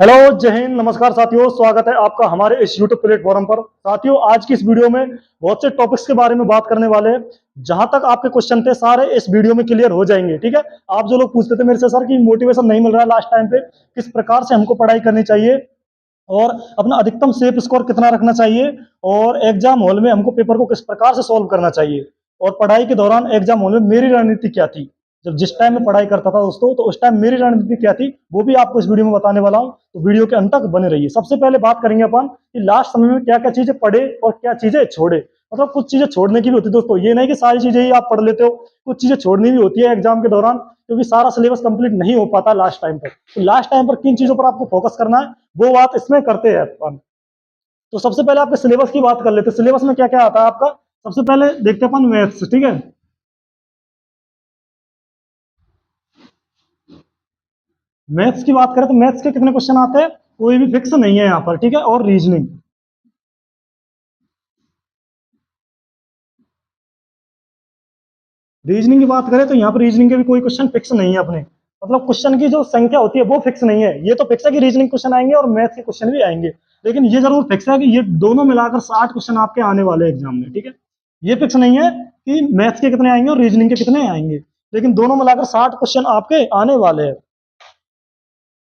Hello, जय हिंद, नमस्कार साथियों। स्वागत है आपका हमारे इस यूट्यूब प्लेटफॉर्म पर। साथियों, आज की इस वीडियो में बहुत से टॉपिक्स के बारे में बात करने वाले हैं। जहां तक आपके क्वेश्चन थे सारे इस वीडियो में क्लियर हो जाएंगे। ठीक है। आप जो लोग पूछते थे मेरे से, सर कि मोटिवेशन नहीं मिल रहा है लास्ट टाइम पे, किस प्रकार से हमको पढ़ाई करनी चाहिए और अपना अधिकतम सेफ स्कोर कितना रखना चाहिए, और एग्जाम हॉल में हमको पेपर को किस प्रकार से सॉल्व करना चाहिए, और पढ़ाई के दौरान एग्जाम हॉल में मेरी रणनीति क्या थी, जब जिस टाइम में पढ़ाई करता था दोस्तों, तो उस टाइम मेरी रणनीति क्या थी, वो भी आपको इस वीडियो में बताने वाला हूं। तो वीडियो के अंत तक बने रहिए। सबसे पहले बात करेंगे अपन कि लास्ट समय में क्या क्या चीजें पढ़े और क्या चीजें छोड़े। मतलब कुछ चीजें छोड़ने की भी होती है दोस्तों, ये नहीं कि सारी चीजें ही आप पढ़ लेते हो, कुछ चीजें छोड़नी भी होती है एग्जाम के दौरान, क्योंकि सारा सिलेबस कंप्लीट नहीं हो पाता लास्ट टाइम पर। तो लास्ट टाइम पर किन चीजों पर आपको फोकस करना है, वो बात इसमें करते हैं अपन। तो सबसे पहले आपके सिलेबस की बात कर लेते हैं। सिलेबस में क्या क्या आता है आपका। सबसे पहले देखते हैं अपन मैथ्स। ठीक है। मैथ्स की बात करें तो मैथ्स के कितने क्वेश्चन आते हैं, कोई भी फिक्स नहीं है यहाँ पर। ठीक है। और रीजनिंग, रीजनिंग की बात करें तो यहाँ पर रीजनिंग के भी कोई क्वेश्चन फिक्स नहीं है अपने। मतलब क्वेश्चन की जो संख्या होती है वो फिक्स नहीं है। ये तो फिक्स है कि रीजनिंग क्वेश्चन आएंगे और मैथ्स के क्वेश्चन भी आएंगे, लेकिन ये जरूर फिक्स है कि ये दोनों मिलाकर 60 क्वेश्चन आपके आने वाले एग्जाम में। ठीक है। ये फिक्स नहीं है कि मैथ्स के कितने आएंगे और रीजनिंग के कितने आएंगे, लेकिन दोनों मिलाकर 60 क्वेश्चन आपके आने वाले हैं।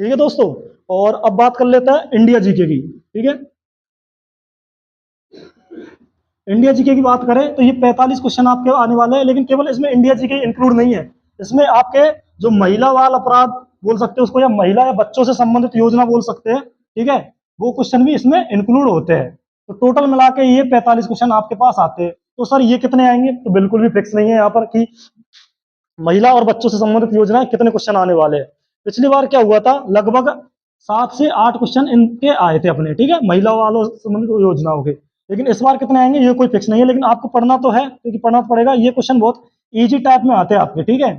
ठीक है दोस्तों। और अब बात कर लेते हैं इंडिया जीके की। ठीक है। इंडिया जीके की बात करें तो ये 45 क्वेश्चन आपके आने वाले हैं, लेकिन केवल इसमें इंडिया जीके इंक्लूड नहीं है। इसमें आपके जो महिला वाल अपराध बोल सकते हैं उसको, या महिला या बच्चों से संबंधित योजना बोल सकते हैं। ठीक है। वो क्वेश्चन भी इसमें इंक्लूड होते हैं। तो टोटल मिला के ये 45 क्वेश्चन आपके पास आते हैं। तो सर ये कितने आएंगे, तो बिल्कुल भी फिक्स नहीं है यहाँ पर कि महिला और बच्चों से संबंधित योजना कितने क्वेश्चन आने वाले हैं। पिछली बार क्या हुआ था, लगभग 7 से 8 क्वेश्चन इनके आए थे अपने। ठीक है, महिला वालों से संबंधित योजनाओं के। लेकिन इस बार कितने आएंगे ये कोई फिक्स नहीं है, लेकिन आपको पढ़ना तो है, क्योंकि पढ़ना तो पड़ेगा। ये क्वेश्चन बहुत इजी टाइप में आते हैं आपके। ठीक है।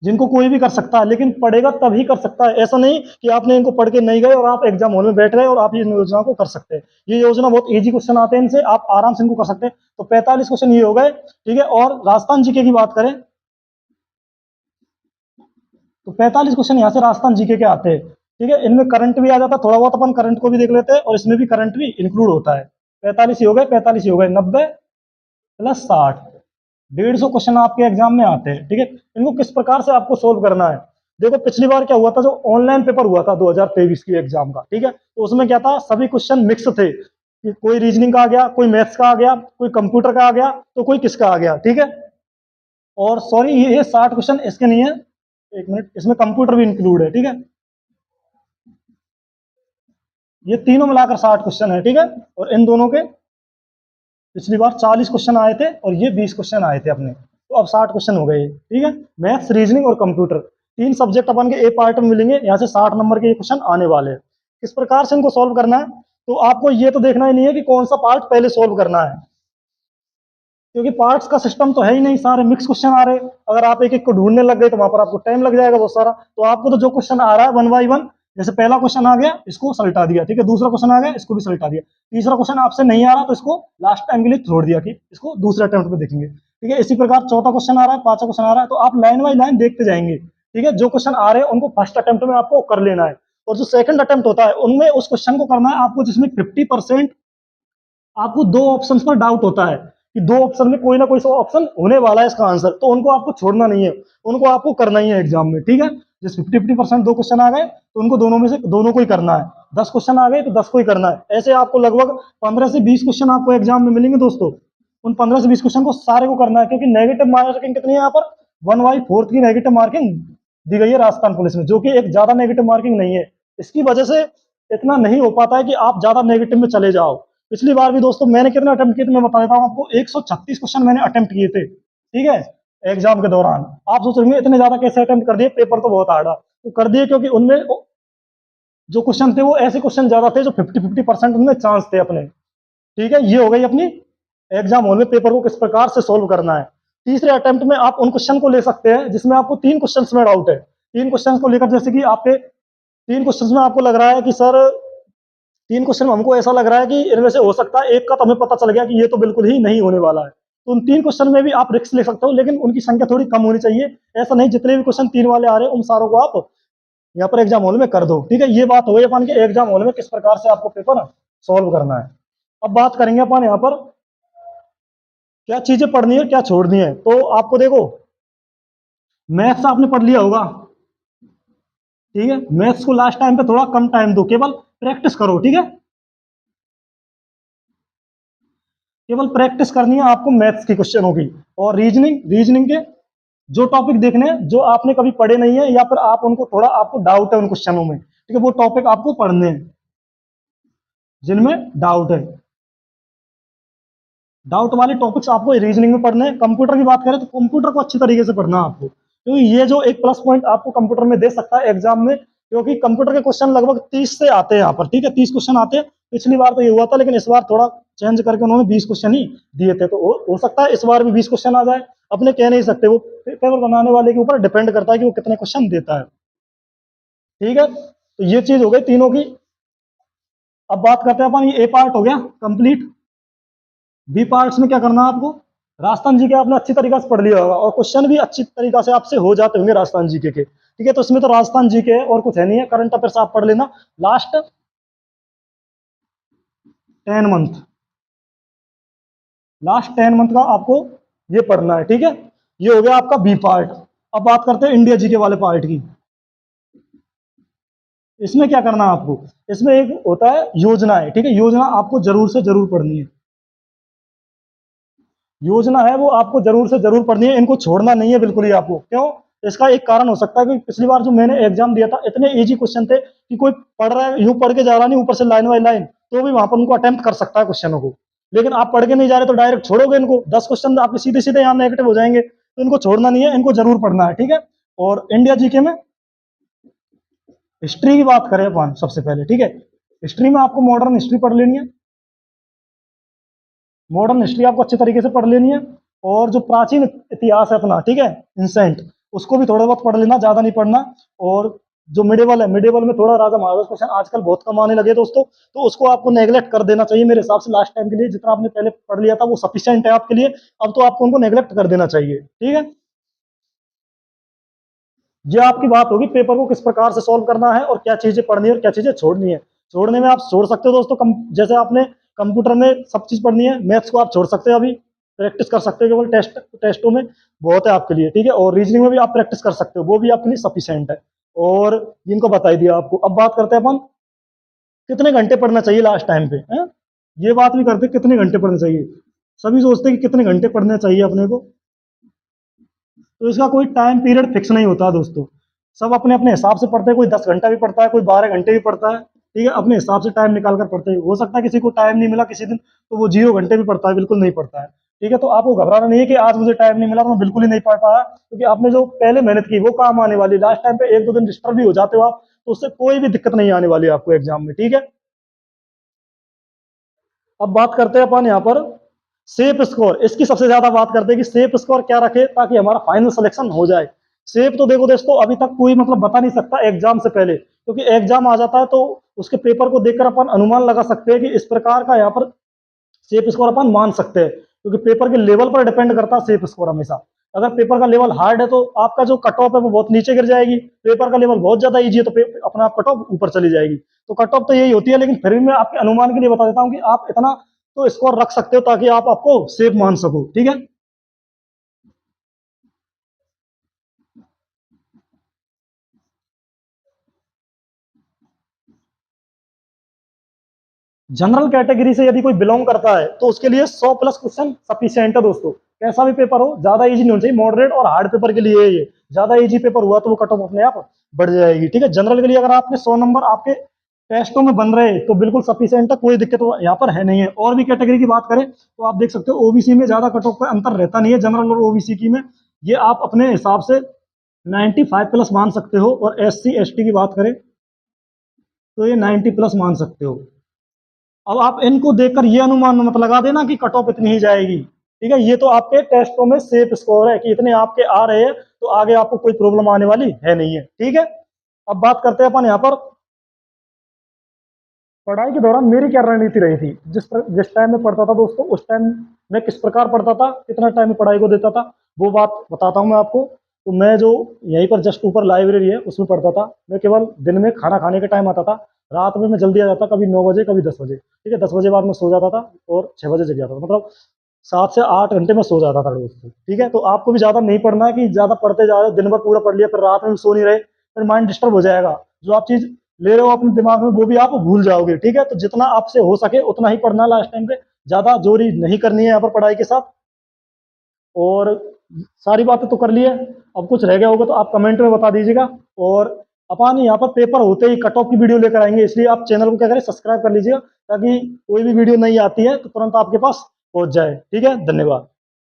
जिनको कोई भी कर सकता है, लेकिन पढ़ेगा तभी कर सकता है। ऐसा नहीं कि आपने इनको पढ़ के नहीं गए और आप एग्जाम हॉल में बैठ गए और आप ये योजना को कर सकते हैं। ये योजना बहुत इजी क्वेश्चन आते हैं, इनसे आप आराम से इनको कर सकते हैं। तो 45 क्वेश्चन ये हो गए। ठीक है। और राजस्थान जीके की बात करें तो 45 क्वेश्चन यहाँ से राजस्थान जीके के आते हैं। ठीक है। इनमें करंट भी आ जाता है, थोड़ा बहुत अपन करंट को भी देख लेते हैं, और इसमें भी करंट भी इंक्लूड होता है। 45 ही हो गए, 45 ही हो गए, 90 + 60, 150 क्वेश्चन आपके एग्जाम में आते हैं। ठीक है। इनको किस प्रकार से आपको सोल्व करना है। देखो पिछली बार क्या हुआ था, जो ऑनलाइन पेपर हुआ था 2023 की एग्जाम का। ठीक है। तो उसमें क्या था, सभी क्वेश्चन मिक्स थे कि कोई रीजनिंग का आ गया, कोई मैथ्स का आ गया, कोई कंप्यूटर का आ गया, तो कोई किसका आ गया। ठीक है। और सॉरी, ये 60 क्वेश्चन इसके नहीं है, एक मिनट, इसमें कंप्यूटर भी इंक्लूड है। ठीक है। ये तीनों मिलाकर 60 क्वेश्चन है। ठीक है। और इन दोनों के पिछली बार 40 क्वेश्चन आए थे और ये 20 क्वेश्चन आए थे अपने, तो अब 60 क्वेश्चन हो गए। ठीक है। मैथ्स, रीजनिंग और कंप्यूटर, तीन सब्जेक्ट अपन के ए पार्ट में मिलेंगे। यहाँ से 60 नंबर के ये क्वेश्चन आने वाले हैं। किस प्रकार से इनको सोल्व करना है, तो आपको ये तो देखना ही नहीं है कि कौन सा पार्ट पहले सोल्व करना है, क्योंकि पार्ट्स का सिस्टम तो है ही नहीं, सारे मिक्स क्वेश्चन आ रहे हैं। अगर आप एक एक को ढूंढने लग गए तो वहां पर आपको टाइम लग जाएगा बहुत सारा। तो आपको तो जो क्वेश्चन आ रहा है वन बाई वन, जैसे पहला क्वेश्चन आ गया इसको सल्टा दिया, ठीक है, दूसरा क्वेश्चन आ गया इसको भी सल्टा दिया, तीसरा क्वेश्चन आपसे नहीं आ रहा तो इसको लास्ट टाइम के लिए छोड़ दिया कि इसको दूसरे अटेम्प्ट में देखेंगे। ठीक है। इसी प्रकार चौथा क्वेश्चन आ रहा है, पांचवा क्वेश्चन आ रहा है, तो आप लाइन बाई लाइन देखते जाएंगे। ठीक है। जो क्वेश्चन आ रहे हैं उनको फर्स्ट अटेम्प्ट में आपको कर लेना है, और जो सेकंड अटेम्प्ट होता है उनमें उस क्वेश्चन को करना है आपको जिसमें 50% आपको दो ऑप्शन पर डाउट होता है कि दो ऑप्शन में कोई ना कोई ऑप्शन होने वाला है इसका आंसर, तो उनको आपको छोड़ना नहीं है, उनको आपको करना ही है एग्जाम में। ठीक है। जिस 50-50% दो क्वेश्चन आ गए तो उनको दोनों में से दोनों को ही करना है। 10 क्वेश्चन आ गए तो 10 को ही करना है। ऐसे आपको लगभग 15 से 20 क्वेश्चन आपको एग्जाम में मिलेंगे दोस्तों। उन 15 से 20 क्वेश्चन को सारे को करना है, क्योंकि नेगेटिव मार्किंग कितनी है यहाँ पर, 1/4 की नेगेटिव मार्किंग दी गई है राजस्थान पुलिस में, जो कि एक ज्यादा नेगेटिव मार्किंग नहीं है। इसकी वजह से इतना नहीं हो पाता है कि आप ज्यादा नेगेटिव में चले जाओ। पिछली बार भी दोस्तों मैंने कितने अटेम्प्ट किए थे, मैं बता देता हूँ आपको, 136 क्वेश्चन मैंने अटेम्प्ट किए थे। ठीक है। एग्जाम के दौरान आप सोच रहे इतने ज्यादा कैसे अटेम्प्ट कर दिए, पेपर तो बहुत हार्ड है। तो कर दिए क्योंकि उनमें जो क्वेश्चन थे वो ऐसे क्वेश्चन ज्यादा थे जो 50-50% उनमें चांस थे अपने। ठीक है। ये हो गई अपनी एग्जाम हॉल में पेपर को किस प्रकार से सोल्व करना है। तीसरे अटेम्प्ट में आप उन क्वेश्चन को ले सकते हैं जिसमें आपको 3 क्वेश्चन में डाउट है। 3 क्वेश्चन को लेकर, जैसे कि आपके 3 क्वेश्चन में आपको लग रहा है कि सर 3 क्वेश्चन में हमको ऐसा लग रहा है कि इनमें से हो सकता है एक का तो हमें पता चल गया कि ये तो बिल्कुल ही नहीं होने वाला है, तो उन 3 क्वेश्चन में भी आप रिस्क ले सकते हो, लेकिन उनकी संख्या थोड़ी कम होनी चाहिए। ऐसा नहीं जितने भी क्वेश्चन 3 वाले आ रहे हैं उन सारों को आप यहाँ पर एग्जाम हॉल में कर दो। ठीक है, ये बात हो गई अपन के एग्जाम हॉल में किस प्रकार से आपको पेपर सॉल्व करना है। अब बात करेंगे अपन यहाँ पर क्या चीजें पढ़नी है क्या छोड़नी है। तो आपको देखो मैथ्स आपने पढ़ लिया होगा, ठीक है, मैथ्स को लास्ट टाइम पे थोड़ा कम टाइम दो, केवल प्रैक्टिस करो। ठीक है, केवल प्रैक्टिस करनी है आपको मैथ्स की क्वेश्चनों की। और रीजनिंग के जो टॉपिक देखने हैं जो आपने कभी पढ़े नहीं है या फिर आप उनको थोड़ा आपको डाउट है उन क्वेश्चनों में, ठीक है, वो टॉपिक आपको पढ़ने हैं जिनमें डाउट है। डाउट वाले टॉपिक्स आपको रीजनिंग में पढ़ने हैं। कंप्यूटर की बात करें तो कंप्यूटर को अच्छी तरीके से पढ़ना है आपको, क्योंकि ये जो एक प्लस पॉइंट आपको कंप्यूटर में दे सकता है एग्जाम में, क्योंकि कंप्यूटर के क्वेश्चन लगभग 30 से आते हैं यहाँ पर। ठीक है, 30 क्वेश्चन आते हैं। पिछली बार तो ये हुआ था, लेकिन इस बार थोड़ा चेंज करके उन्होंने 20 क्वेश्चन ही दिए थे, तो हो सकता है इस बार भी 20 क्वेश्चन आ जाए। अपने कह नहीं सकते, वो पेपर बनाने वाले के ऊपर डिपेंड करता है कि वो कितने क्वेश्चन देता है। ठीक है, तो ये चीज हो गई तीनों की। अब बात करते हैं अपन, ये ए पार्ट हो गया कंप्लीट। बी पार्ट्स में क्या करना है आपको, राजस्थान जी के आपने अच्छी तरीके से पढ़ लिया होगा और क्वेश्चन भी अच्छी तरीके से आपसे हो जाते होंगे राजस्थान जी के। ठीक है, तो इसमें तो राजस्थान जी के और कुछ है नहीं है, करंट अफेयर्स आप पढ़ लेना लास्ट 10 मंथ, लास्ट 10 मंथ का आपको ये पढ़ना है। ठीक है, ये हो गया आपका बी पार्ट। अब बात करते हैं इंडिया जी के वाले पार्ट की। इसमें क्या करना है आपको, इसमें एक होता है योजना है। ठीक है, योजना आपको जरूर से जरूर पढ़नी है। योजना है वो आपको जरूर से जरूर पढ़नी है, इनको छोड़ना नहीं है बिल्कुल ही आपको। क्यों, इसका एक कारण हो सकता है कि पिछली बार जो मैंने एग्जाम दिया था इतने इजी क्वेश्चन थे कि कोई पढ़ रहा है यूं पढ़ के जा रहा नहीं ऊपर से लाइन बाई लाइन, तो भी वहां पर उनको अटेम्प्ट कर सकता है क्वेश्चनों को। लेकिन आप पढ़ के नहीं जा रहे तो डायरेक्ट छोड़ोगे इनको, 10 क्वेश्चन आपके सीधे सीधे यहाँ नेगेटिव हो जाएंगे, तो इनको छोड़ना नहीं है, इनको जरूर पढ़ना है। ठीक है, और इंडिया जीके में हिस्ट्री की बात करें अपन सबसे पहले। ठीक है, हिस्ट्री में आपको मॉडर्न हिस्ट्री पढ़ लेनी है, मॉडर्न हिस्ट्री आपको अच्छे तरीके से पढ़ लेनी है। और जो प्राचीन इतिहास है अपना, ठीक है, इंसेंट, उसको भी थोड़ा बहुत पढ़ लेना, ज्यादा नहीं पढ़ना। और जो मिडेवल है, मिडेवल में थोड़ा राजा महाराजा क्वेश्चन आजकल बहुत कम आने लगे दोस्तों, तो उसको आपको नेगलेक्ट कर देना चाहिए मेरे हिसाब से। लास्ट टाइम के लिए जितना आपने पहले पढ़ लिया था वो सफिशियंट है आपके लिए, अब तो आपको उनको नेगलेक्ट कर देना चाहिए। ठीक है, ये आपकी बात होगी पेपर को किस प्रकार से सॉल्व करना है और क्या चीजें पढ़नी है और क्या चीजें छोड़नी है। छोड़ने में आप छोड़ सकते हो दोस्तों, जैसे आपने कंप्यूटर में सब चीज पढ़नी है, मैथ्स को आप छोड़ सकते हो, अभी प्रैक्टिस कर सकते हो केवल टेस्टों में, बहुत है आपके लिए। ठीक है, और रीजनिंग में भी आप प्रैक्टिस कर सकते हो, वो भी आपके लिए सफिशियंट है। और इनको बता ही दिया आपको। अब बात करते हैं अपन कितने घंटे पढ़ना चाहिए लास्ट टाइम पे है, ये बात भी करते हैं कितने घंटे पढ़ने चाहिए। सभी सोचते हैं कि कितने घंटे पढ़ने चाहिए अपने को, तो इसका कोई टाइम पीरियड फिक्स नहीं होता दोस्तों। सब अपने अपने हिसाब से पढ़ते हैं, कोई 10 घंटा भी पढ़ता है, कोई 12 घंटे भी पढ़ता है। ठीक है, अपने हिसाब से टाइम निकाल कर पढ़ते हैं। हो सकता है किसी को टाइम नहीं मिला किसी दिन, तो वो 0 घंटे भी पढ़ता है, बिल्कुल नहीं पढ़ता है। ठीक है, तो आपको घबराना नहीं है कि आज मुझे टाइम नहीं मिला तो मैं बिल्कुल ही नहीं पढ़ पाया, क्योंकि आपने जो पहले मेहनत की वो काम आने वाली। लास्ट टाइम पे 1-2 दिन डिस्टर्ब भी हो जाते हो आप, तो उससे कोई भी दिक्कत नहीं आने वाली आपको एग्जाम में। ठीक है, अब बात करते हैं अपन यहाँ पर सेफ स्कोर। इसकी सबसे ज्यादा बात करते हैं कि सेफ स्कोर क्या रखे ताकि हमारा फाइनल सिलेक्शन हो जाए। सेफ तो देखो दोस्तों अभी तक कोई मतलब बता नहीं सकता एग्जाम से पहले, क्योंकि एग्जाम आ जाता है तो उसके पेपर को देखकर अपन अनुमान लगा सकते हैं कि इस प्रकार का यहाँ पर सेफ स्कोर अपन मान सकते हैं, क्योंकि पेपर के लेवल पर डिपेंड करता है सेफ स्कोर हमेशा। अगर पेपर का लेवल हार्ड है तो आपका जो कट ऑफ है वो बहुत नीचे गिर जाएगी, पेपर का लेवल बहुत ज्यादा इजी है तो अपना आप कट ऑफ ऊपर चली जाएगी। तो कट ऑफ तो यही होती है, लेकिन फिर भी मैं आपके अनुमान के लिए बता देता हूँ कि आप इतना तो स्कोर रख सकते हो ताकि आप आपको सेफ मान सको। ठीक है, जनरल कैटेगरी से यदि कोई बिलोंग करता है तो उसके लिए 100+ क्वेश्चन सफिशियंट है दोस्तों। कैसा भी पेपर हो, ज्यादा इजी नहीं होना चाहिए, मॉडरेट और हार्ड पेपर के लिए ये ज्यादा इजी पेपर हुआ तो वो कट ऑफ अपने आप बढ़ जाएगी। ठीक है, जनरल के लिए अगर आपने 100 नंबर आपके टेस्टों में बन रहे तो बिल्कुल सफिशियंट है, कोई दिक्कत यहाँ पर है नहीं है। और भी कैटेगरी की बात करें तो आप देख सकते हो ओबीसी में ज्यादा कट ऑफ का अंतर रहता नहीं है, जनरल और ओबीसी की में ये आप अपने हिसाब से 95+ मान सकते हो। और SC ST की बात करें तो ये 90+ मान सकते हो। अब आप इनको देखकर ये अनुमान मत लगा देना कि कट ऑफ इतनी ही जाएगी। ठीक है, ये तो आपके टेस्टों में सेफ स्कोर है कि इतने आपके आ रहे हैं, तो आगे आपको कोई प्रॉब्लम आने वाली है नहीं है। ठीक है, अब बात करते हैं अपन यहाँ पर पढ़ाई के दौरान मेरी क्या रणनीति रही थी। जिस टाइम में पढ़ता था दोस्तों, उस टाइम मैं किस प्रकार पढ़ता था, कितना टाइम में पढ़ाई को देता था, वो बात बताता हूँ मैं आपको। तो मैं जो यहीं पर जस्ट ऊपर लाइब्रेरी है उसमें पढ़ता था। मैं केवल दिन में खाना खाने के टाइम आता था, रात में मैं जल्दी आ जाता, कभी 9 बजे कभी 10 बजे, ठीक है। 10 बजे बाद मैं सो जाता था और 6 बजे जग जाता था, मतलब 7 से 8 घंटे में सो जाता था रोज से, ठीक है। तो आपको भी ज़्यादा नहीं पढ़ना है कि ज़्यादा पढ़ते जा रहे हो, दिन भर पूरा पढ़ लिया फिर रात में भी सो नहीं रहे, फिर माइंड डिस्टर्ब हो जाएगा। जो आप चीज़ ले रहे हो अपने दिमाग में वो भी आप भूल जाओगे, ठीक है। तो जितना आपसे हो सके उतना ही पढ़ना लास्ट टाइम पे, ज़्यादा जोरी नहीं करनी है यहाँ पर पढ़ाई के साथ। और सारी बातें तो कर ली है, अब कुछ रह गया होगा तो आप कमेंट में बता दीजिएगा। और अपन यहाँ पर पेपर होते ही कट ऑफ की वीडियो लेकर आएंगे, इसलिए आप चैनल को क्या करें, सब्सक्राइब कर लीजिएगा, ताकि कोई भी वीडियो नई आती है तो तुरंत आपके पास पहुंच जाए, ठीक है। धन्यवाद।